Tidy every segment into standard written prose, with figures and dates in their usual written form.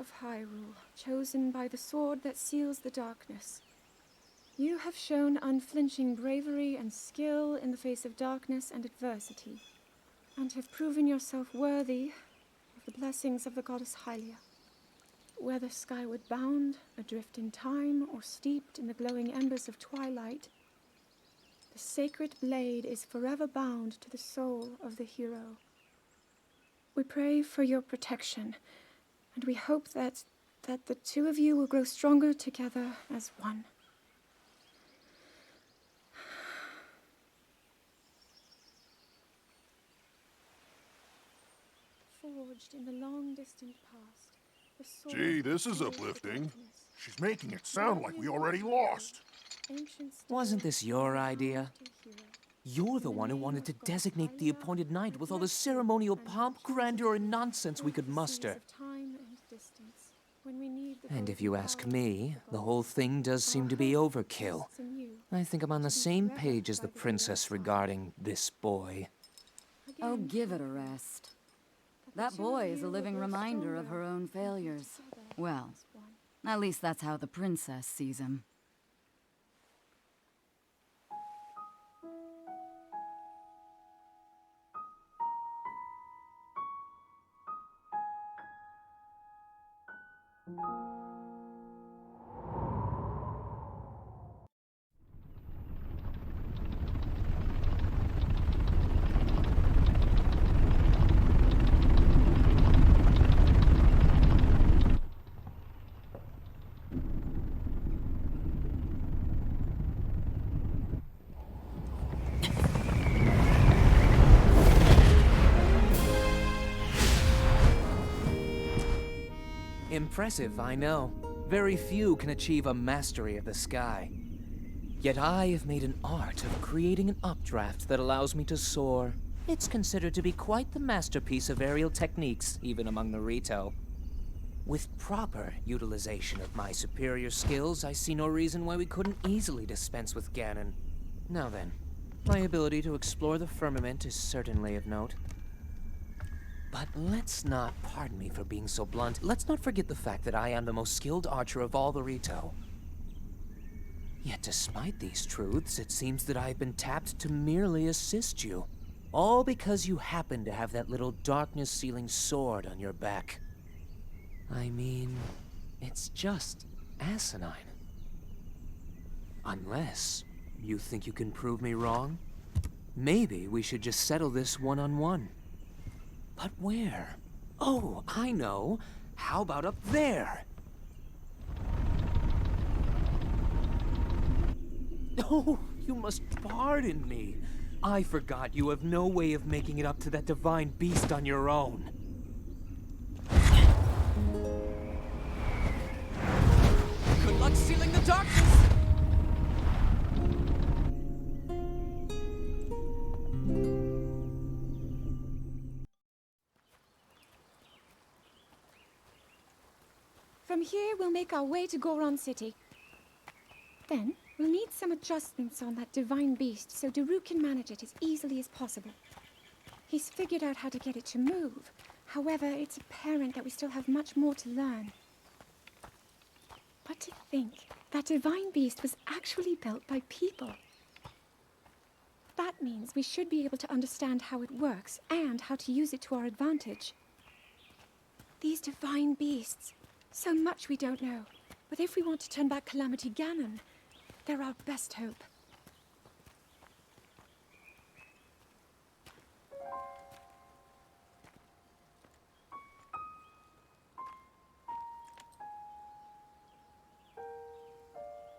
of Hyrule, chosen by the sword that seals the darkness. You have shown unflinching bravery and skill in the face of darkness and adversity, and have proven yourself worthy of the blessings of the goddess Hylia. Whether skyward bound, adrift in time, or steeped in the glowing embers of twilight, the sacred blade is forever bound to the soul of the hero. We pray for your protection, and we hope that the two of you will grow stronger together as one. Forged in the long distant past, the sword. Gee, this is uplifting. She's making it sound like we already lost. Wasn't this your idea? You're the one who wanted to designate the appointed knight with all the ceremonial pomp, grandeur, and nonsense we could muster. And if you ask me, the whole thing does seem to be overkill. I think I'm on the same page as the princess regarding this boy. Oh, give it a rest. That boy is a living reminder of her own failures. Well, at least that's how the princess sees him. Impressive, I know. Very few can achieve a mastery of the sky. Yet I have made an art of creating an updraft that allows me to soar. It's considered to be quite the masterpiece of aerial techniques, even among the Rito. With proper utilization of my superior skills, I see no reason why we couldn't easily dispense with Ganon. Now then, my ability to explore the firmament is certainly of note. But let's not, pardon me for being so blunt, let's not forget the fact that I am the most skilled archer of all the Rito. Yet despite these truths, it seems that I've been tapped to merely assist you. All because you happen to have that little darkness-sealing sword on your back. I mean, it's just asinine. Unless you think you can prove me wrong? Maybe we should just settle this one-on-one. But where? Oh, I know. How about up there? Oh, you must pardon me. I forgot you have no way of making it up to that divine beast on your own. Good luck sealing the darkness! From here, we'll make our way to Goron City. Then, we'll need some adjustments on that divine beast so Daru can manage it as easily as possible. He's figured out how to get it to move. However, it's apparent that we still have much more to learn. But to think, that divine beast was actually built by people. That means we should be able to understand how it works and how to use it to our advantage. These divine beasts, so much we don't know. But if we want to turn back Calamity Ganon, they're our best hope.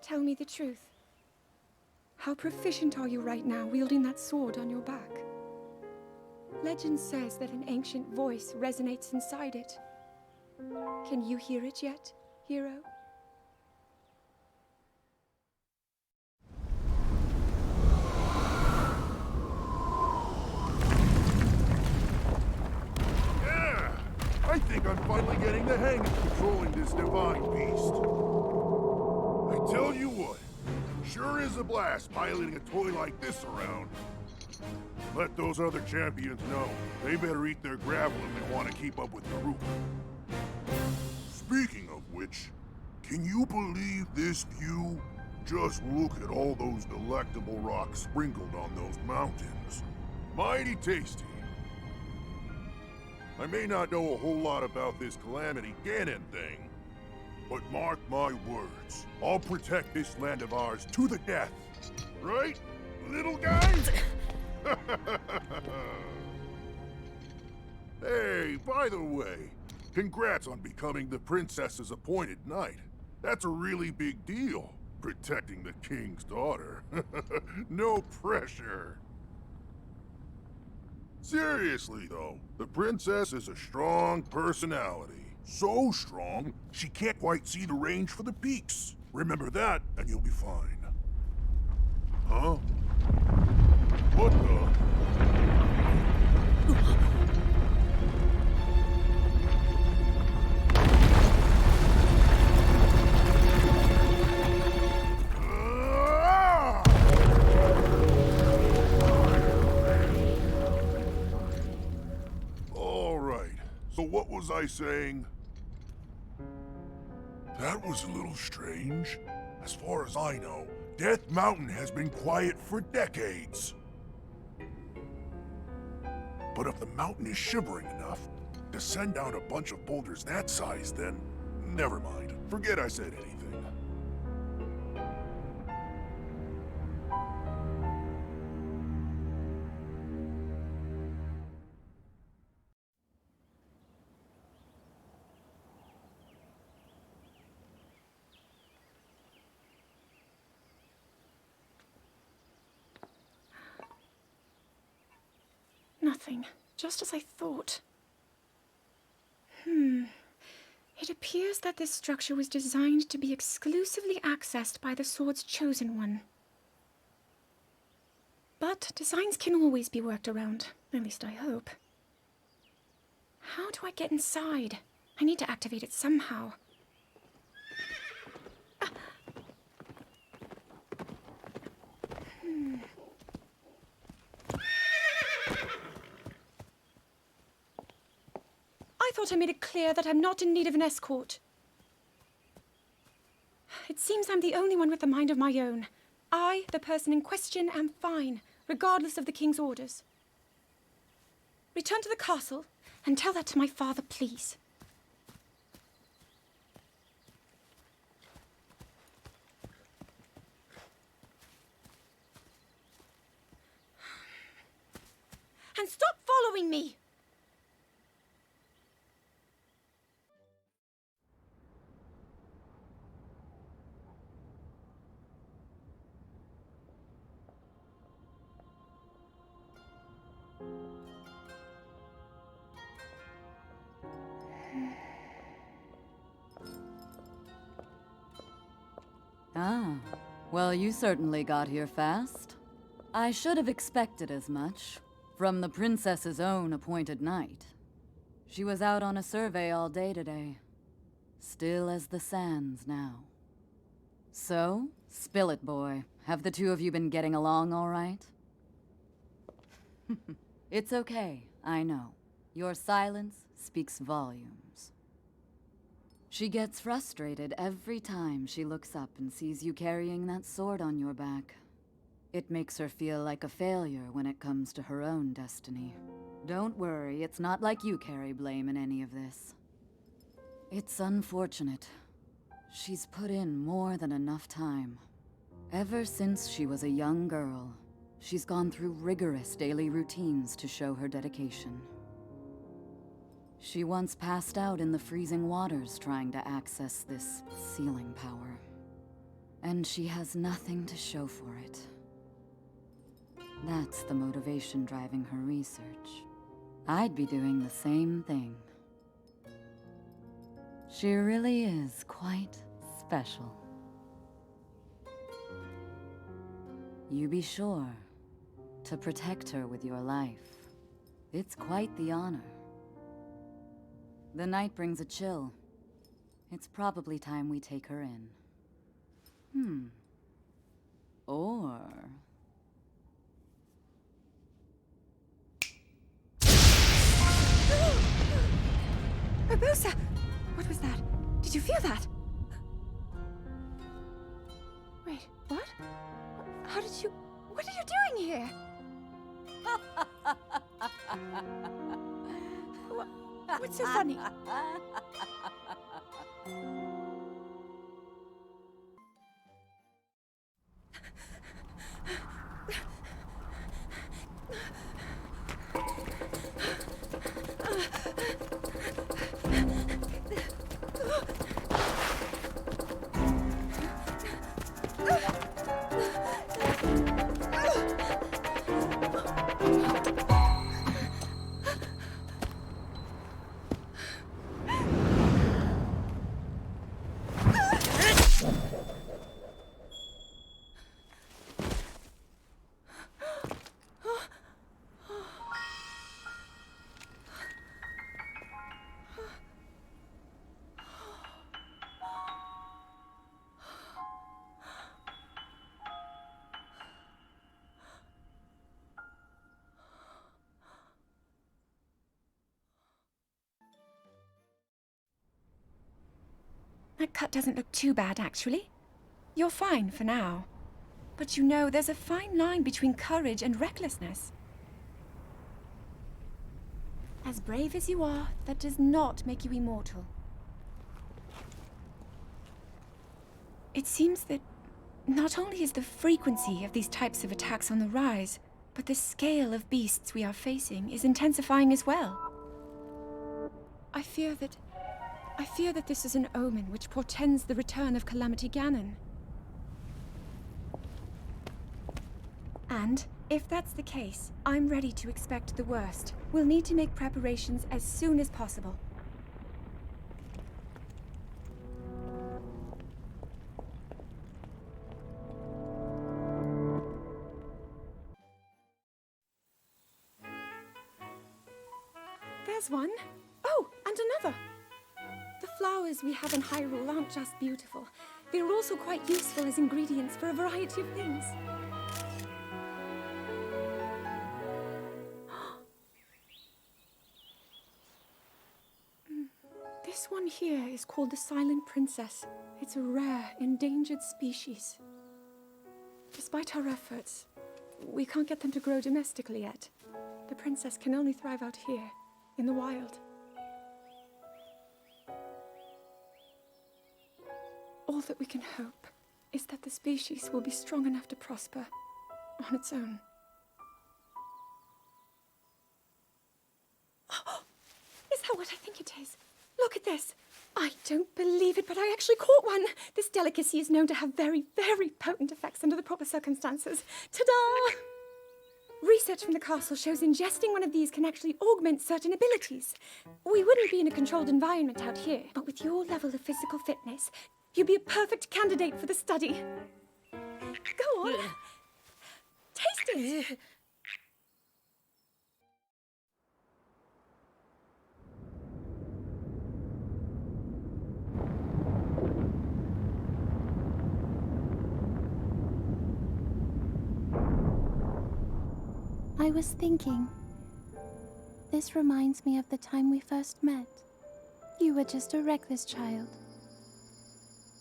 Tell me the truth. How proficient are you right now wielding that sword on your back? Legend says that an ancient voice resonates inside it. Can you hear it yet, hero? Yeah! I think I'm finally getting the hang of controlling this divine beast. I tell you what, sure is a blast piloting a toy like this around. Let those other champions know. They better eat their gravel if they want to keep up with Daru. Speaking of which, can you believe this view? Just look at all those delectable rocks sprinkled on those mountains. Mighty tasty. I may not know a whole lot about this Calamity Ganon thing, but mark my words, I'll protect this land of ours to the death. Right, little guys? Hey, by the way, congrats on becoming the princess's appointed knight. That's a really big deal, protecting the king's daughter. No pressure. Seriously, though, the princess is a strong personality. So strong, she can't quite see the range for the peaks. Remember that, and you'll be fine. Huh? What the? So what was I saying? That was a little strange. As far as I know, Death Mountain has been quiet for decades. But if the mountain is shivering enough to send out a bunch of boulders that size, then never mind. Forget I said anything. Nothing. Just as I thought. It appears that this structure was designed to be exclusively accessed by the sword's chosen one. But designs can always be worked around. At least I hope. How do I get inside? I need to activate it somehow. I thought I made it clear that I'm not in need of an escort. It seems I'm the only one with a mind of my own. I, the person in question, am fine, regardless of the king's orders. Return to the castle and tell that to my father, please. And stop following me! Ah, well, you certainly got here fast. I should have expected as much. From the princess's own appointed knight. She was out on a survey all day today. Still as the sands now. So, spill it, boy. Have the two of you been getting along all right? It's okay, I know. Your silence speaks volumes. She gets frustrated every time she looks up and sees you carrying that sword on your back. It makes her feel like a failure when it comes to her own destiny. Don't worry, it's not like you carry blame in any of this. It's unfortunate. She's put in more than enough time. Ever since she was a young girl, she's gone through rigorous daily routines to show her dedication. She once passed out in the freezing waters trying to access this sealing power. And she has nothing to show for it. That's the motivation driving her research. I'd be doing the same thing. She really is quite special. You be sure to protect her with your life. It's quite the honor. The night brings a chill. It's probably time we take her in. Or... Urbosa! What was that? Did you feel that? Wait, what? How did you... What are you doing here? What's so funny? That cut doesn't look too bad, actually. You're fine for now. But you know, there's a fine line between courage and recklessness. As brave as you are, that does not make you immortal. It seems that not only is the frequency of these types of attacks on the rise, but the scale of beasts we are facing is intensifying as well. I fear that this is an omen which portends the return of Calamity Ganon. And, if that's the case, I'm ready to expect the worst. We'll need to make preparations as soon as possible. There's one. Oh, and another. The flowers we have in Hyrule aren't just beautiful. They're also quite useful as ingredients for a variety of things. This one here is called the Silent Princess. It's a rare, endangered species. Despite our efforts, we can't get them to grow domestically yet. The princess can only thrive out here, in the wild. All that we can hope is that the species will be strong enough to prosper on its own. Is that what I think it is? Look at this. I don't believe it, but I actually caught one. This delicacy is known to have very, very potent effects under the proper circumstances. Ta-da! Research from the castle shows ingesting one of these can actually augment certain abilities. We wouldn't be in a controlled environment out here, but with your level of physical fitness, you'd be a perfect candidate for the study. Go on. Taste it. I was thinking, this reminds me of the time we first met. You were just a reckless child,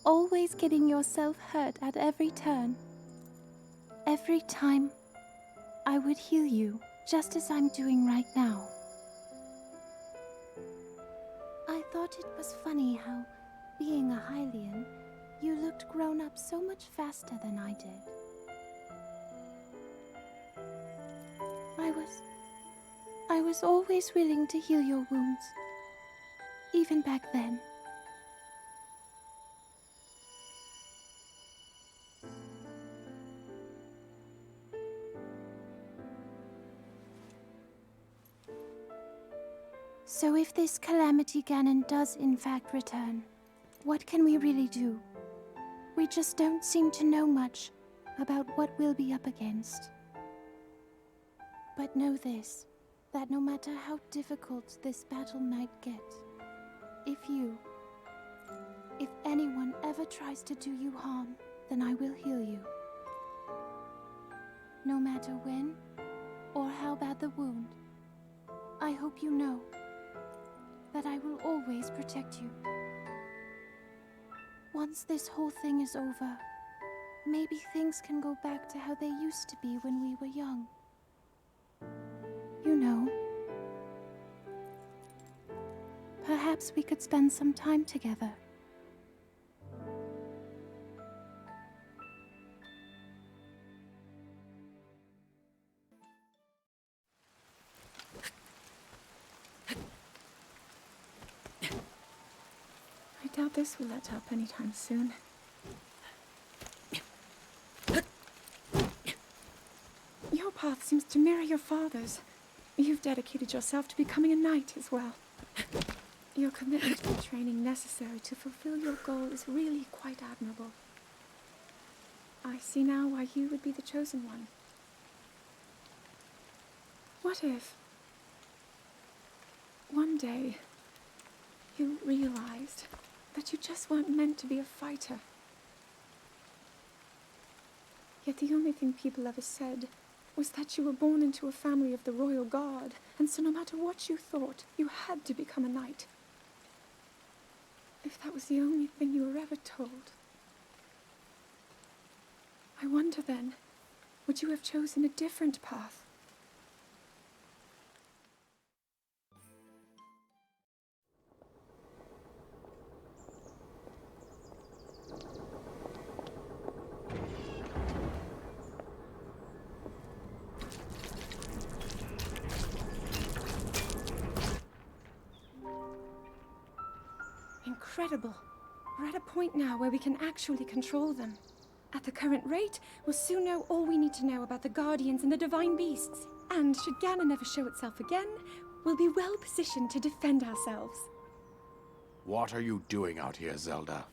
always getting yourself hurt at every turn. Every time, I would heal you, just as I'm doing right now. I thought it was funny how, being a Hylian, you looked grown up so much faster than I did. I was always willing to heal your wounds, even back then. So if this Calamity Ganon does in fact return, what can we really do? We just don't seem to know much about what we'll be up against. But know this, that no matter how difficult this battle might get, if anyone ever tries to do you harm, then I will heal you. No matter when or how bad the wound, I hope you know that I will always protect you. Once this whole thing is over, maybe things can go back to how they used to be when we were young. You know. Perhaps we could spend some time together. I doubt this will let up anytime soon. Your path seems to mirror your father's. You've dedicated yourself to becoming a knight as well. Your commitment to the training necessary to fulfill your goal is really quite admirable. I see now why you would be the chosen one. What if one day you realized that you just weren't meant to be a fighter? Yet the only thing people ever said was that you were born into a family of the royal guard, and so no matter what you thought, you had to become a knight. If that was the only thing you were ever told, I wonder then, would you have chosen a different path? Incredible. We're at a point now where we can actually control them. At the current rate, we'll soon know all we need to know about the Guardians and the Divine Beasts. And should Ganon ever show itself again, we'll be well positioned to defend ourselves. What are you doing out here, Zelda?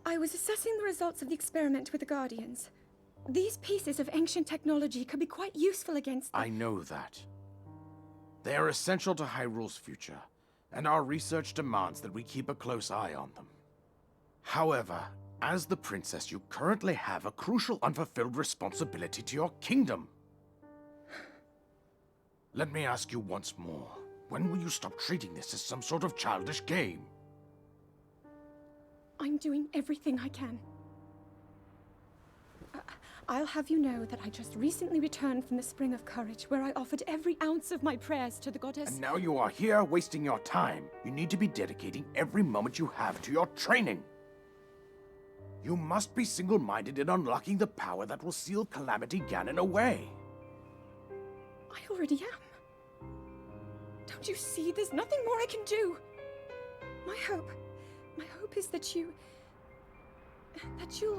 I was assessing the results of the experiment with the Guardians. These pieces of ancient technology could be quite useful against them. I know that. They are essential to Hyrule's future, and our research demands that we keep a close eye on them. However, as the princess, you currently have a crucial unfulfilled responsibility to your kingdom. Let me ask you once more, when will you stop treating this as some sort of childish game? I'm doing everything I can. I'll have you know that I just recently returned from the Spring of Courage, where I offered every ounce of my prayers to the goddess. And now you are here wasting your time. You need to be dedicating every moment you have to your training. You must be single-minded in unlocking the power that will seal Calamity Ganon away. I already am. Don't you see? There's nothing more I can do. My hope is that you'll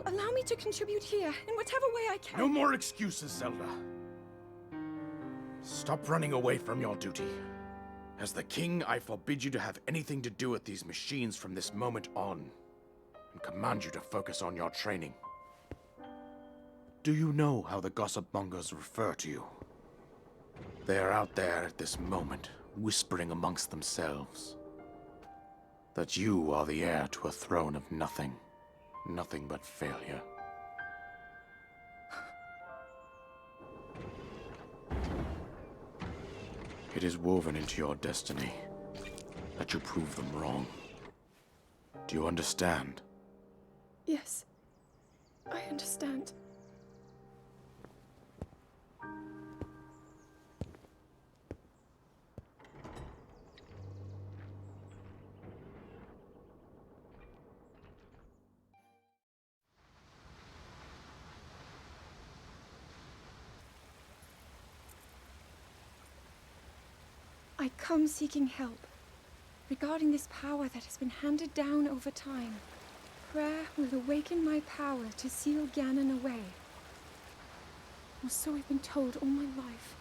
allow me to contribute here in whatever way I can. No more excuses, Zelda. Stop running away from your duty. As the king, I forbid you to have anything to do with these machines from this moment on, and command you to focus on your training. Do you know how the gossip mongers refer to you? They are out there at this moment, whispering amongst themselves that you are the heir to a throne of nothing. Nothing but failure. It is woven into your destiny that you prove them wrong. Do you understand? Yes, I understand. I come seeking help regarding this power that has been handed down over time. Prayer will awaken my power to seal Ganon away. Or so I've been told all my life.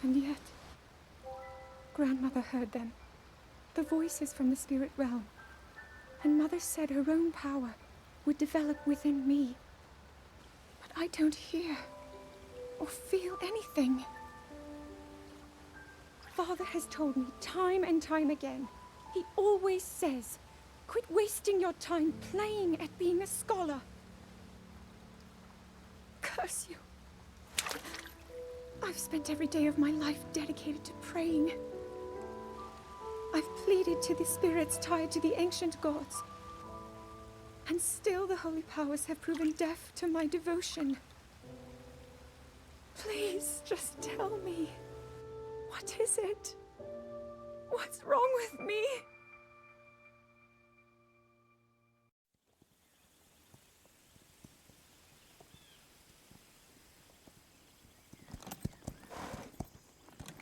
And yet, Grandmother heard them. The voices from the spirit realm. And Mother said her own power would develop within me. But I don't hear or feel anything. Father has told me time and time again. He always says, Quit wasting your time playing at being a scholar. Curse you. I've spent every day of my life dedicated to praying. I've pleaded to the spirits tied to the ancient gods. And still the holy powers have proven deaf to my devotion. Please, just tell me. What is it? What's wrong with me?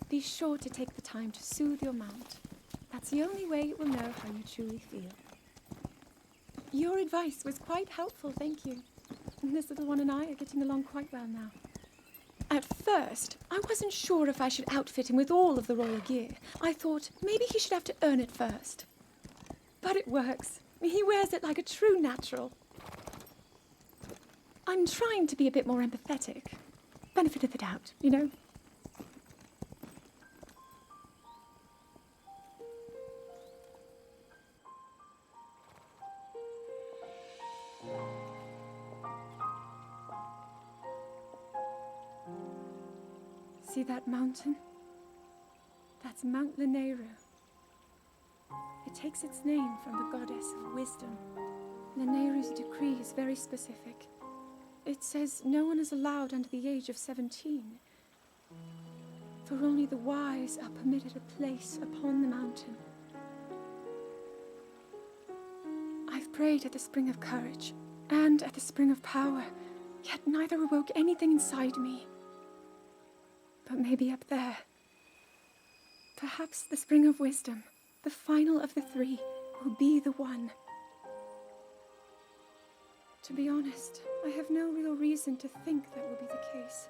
Be sure to take the time to soothe your mount. That's the only way it will know how you truly feel. Your advice was quite helpful, thank you. This little one and I are getting along quite well now. At first, I wasn't sure if I should outfit him with all of the royal gear. I thought maybe he should have to earn it first. But it works. He wears it like a true natural. I'm trying to be a bit more empathetic. Benefit of the doubt, you know? See that mountain? That's Mount Lanayru. It takes its name from the goddess of wisdom. Lanayru's decree is very specific. It says no one is allowed under the age of 17. For only the wise are permitted a place upon the mountain. I've prayed at the Spring of Courage and at the Spring of Power, yet neither awoke anything inside me. But maybe up there. Perhaps the Spring of Wisdom, the final of the three, will be the one. To be honest, I have no real reason to think that will be the case.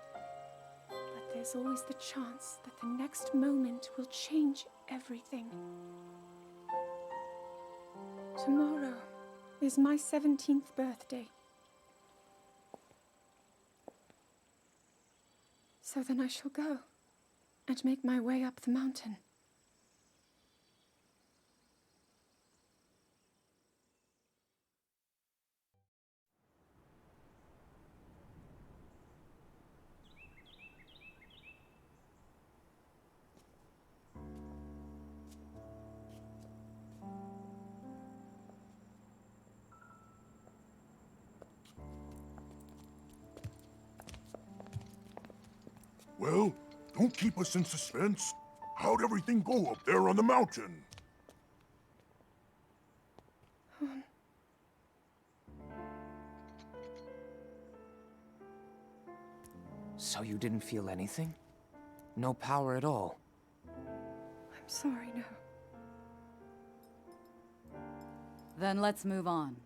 But there's always the chance that the next moment will change everything. Tomorrow is my 17th birthday. So then I shall go and make my way up the mountain. Well, don't keep us in suspense. How'd everything go up there on the mountain? So you didn't feel anything? No power at all? I'm sorry, no. Then let's move on.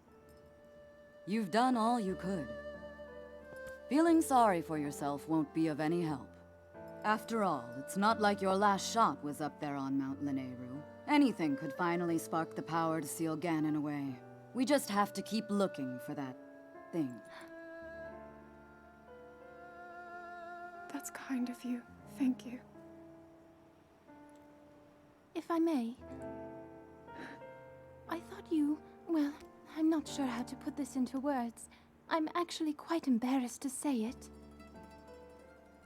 You've done all you could. Feeling sorry for yourself won't be of any help. After all, it's not like your last shot was up there on Mount Lanayru. Anything could finally spark the power to seal Ganon away. We just have to keep looking for that thing. That's kind of you. Thank you. If I may, I thought you... well, I'm not sure how to put this into words. I'm actually quite embarrassed to say it.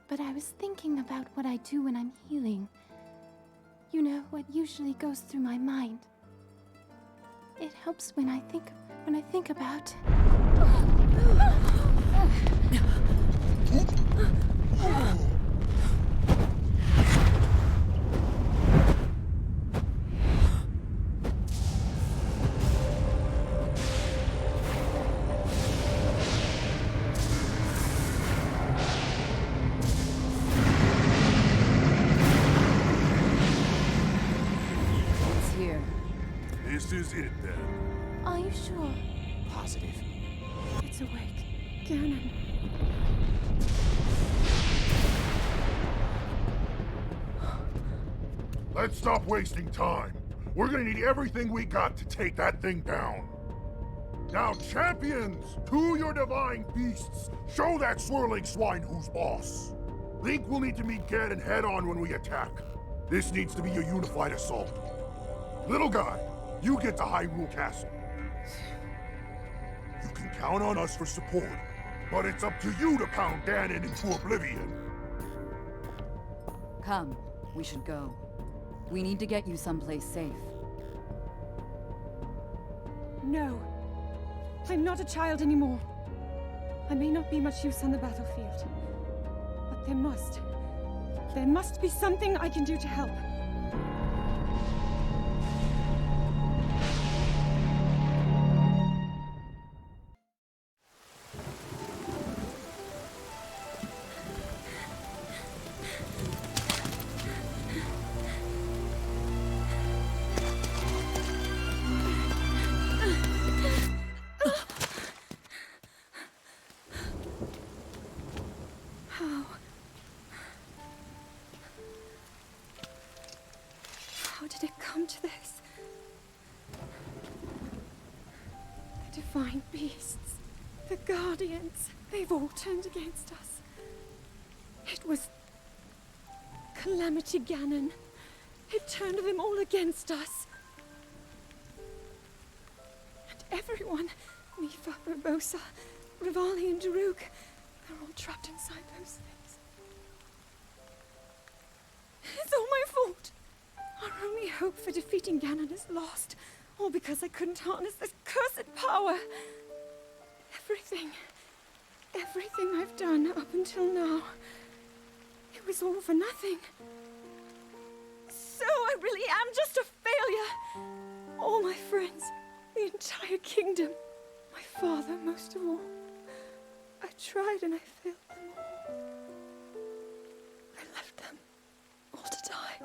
But I was thinking about what I do when I'm healing. You know, what usually goes through my mind. It helps when I think about... This is it, then. Are you sure? Positive. It's awake. Ganon. Let's stop wasting time. We're gonna need everything we got to take that thing down. Now, champions, to your divine beasts, show that swirling swine who's boss. Link will need to meet Ganon head-on when we attack. This needs to be a unified assault. Little guy, you get to Hyrule Castle. Count on us for support. But it's up to you to pound Ganon into oblivion. Come, we should go. We need to get you someplace safe. No. I'm not a child anymore. I may not be much use on the battlefield. But there must be something I can do to help. How did it come to this? The divine beasts, the guardians, they've all turned against us. It was Calamity Ganon. It turned them all against us. And everyone, Mifa, Urbosa, Rivali, and Daruk, they're all trapped inside those things. It's all my fault. Our only hope for defeating Ganon is lost, all because I couldn't harness this cursed power. Everything I've done up until now, it was all for nothing. So I really am just a failure. All my friends, the entire kingdom, my father most of all. I tried and I failed them all. I left them all to die.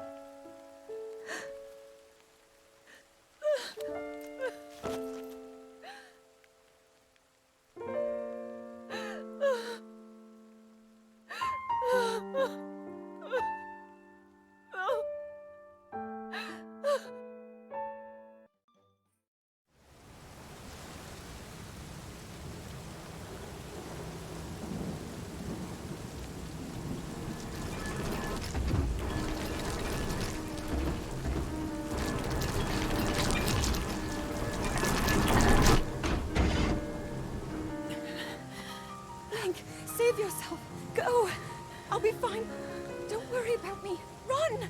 Save yourself. Go. I'll be fine. Don't worry about me. Run!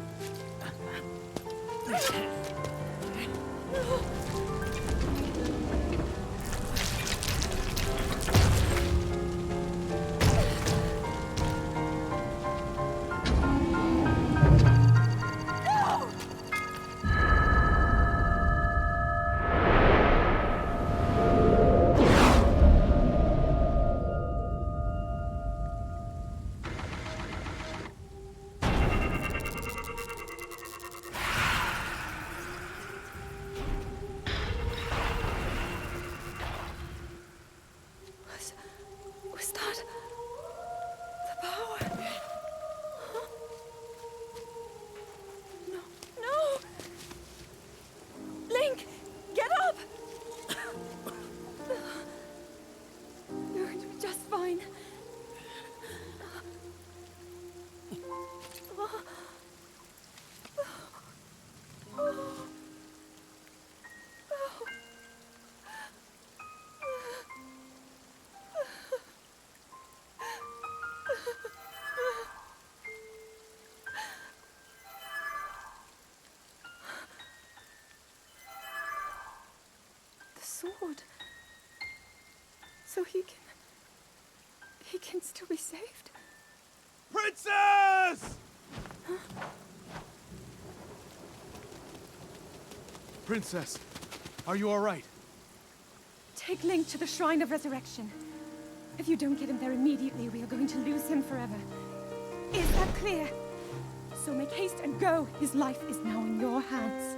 Was that the power? Huh? No! Link, get up! You're going to be just fine. Sword. So he can still be saved? Princess! Huh? Princess, are you all right? Take Link to the Shrine of Resurrection. If you don't get him there immediately, we are going to lose him forever. Is that clear? So make haste and go. His life is now in your hands.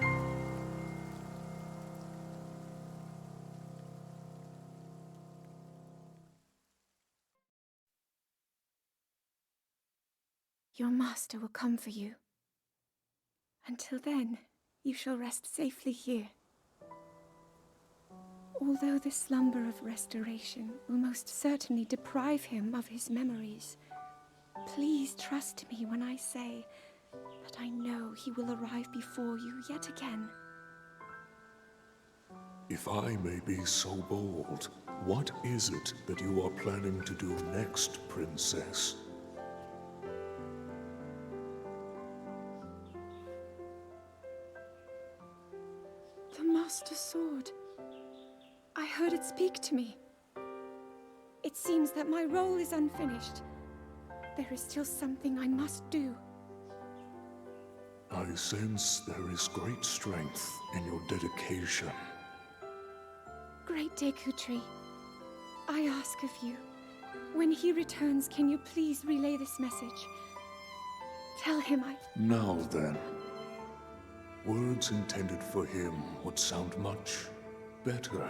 Your master will come for you. Until then, you shall rest safely here. Although the slumber of restoration will most certainly deprive him of his memories, please trust me when I say that I know he will arrive before you yet again. If I may be so bold, What is it that you are planning to do next, Princess? The Master Sword. I heard it speak to me. It seems that my role is unfinished. There is still something I must do. I sense there is great strength in your dedication. Great Dekutri, I ask of you, when he returns, can you please relay this message? Tell him Now then, words intended for him would sound much better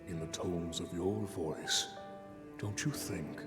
in the tones of your voice, don't you think?